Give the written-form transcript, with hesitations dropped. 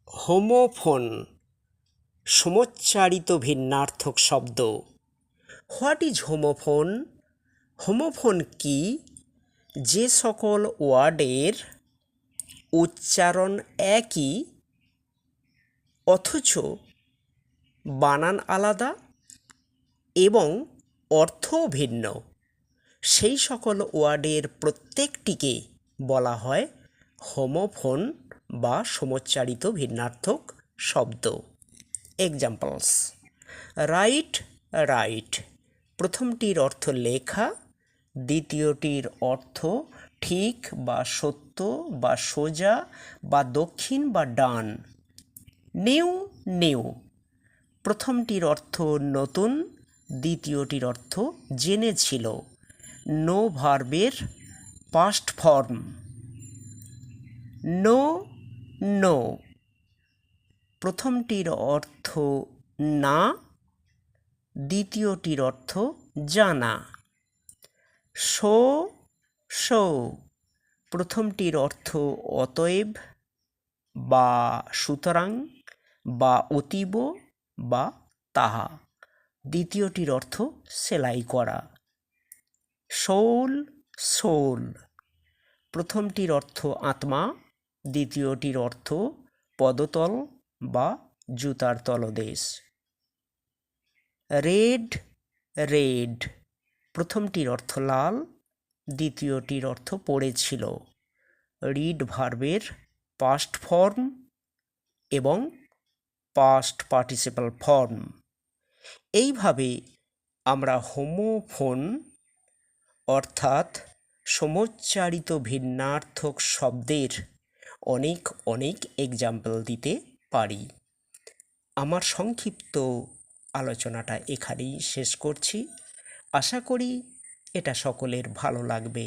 Homophone সমোচ্চারিত ভিন্নার্থক শব্দ। What is homophone? Homophone কি? যে সকল ওয়ার্ডের উচ্চারণ একই অথচ বানান আলাদা এবং অর্থও ভিন্ন, সেই সকল ওয়ার্ডের প্রত্যেকটিকে বলা হয় হোমোফোন বা সমোচ্চারিত ভিন্নার্থক শব্দ। এক্সাম্পলস: রাইট, রাইট প্রথমটির অর্থ লেখা, দ্বিতীয়টির অর্থ ঠিক বা সত্য বা সোজা বা দক্ষিণ বা ডান। নিউ, নিউ প্রথমটির অর্থ নতুন, দ্বিতীয়টির অর্থ জেনেছিল। নো ভার্বের পাস্ট ফর্ম। নো, নো প্রথমটির অর্থ না, দ্বিতীয়টির অর্থ জানা। সো, সো প্রথমটির অর্থ অতএব বা সুতরাং বা অতীব বা তাহা, দ্বিতীয়টির অর্থ সেলাই করা। সোল, সোল প্রথমটির অর্থ আত্মা, দ্বিতীয়টির অর্থ পদতল বা জুতার তলদেশ। রেড, রেড প্রথমটির অর্থ লাল, দ্বিতীয়টির অর্থ পড়েছিল। রিড ভার্বের পাস্ট ফর্ম এবং পাস্ট পার্টিসিপাল ফর্ম। এইভাবে আমরা হোমোফোন অর্থাৎ সমোচ্চারিত ভিন্নার্থক শব্দের অনেক অনেক এক্সাম্পল দিতে পারি। আমার সংক্ষিপ্ত আলোচনাটা এখানেই শেষ করছি। আশা করি এটা সকলের ভালো লাগবে।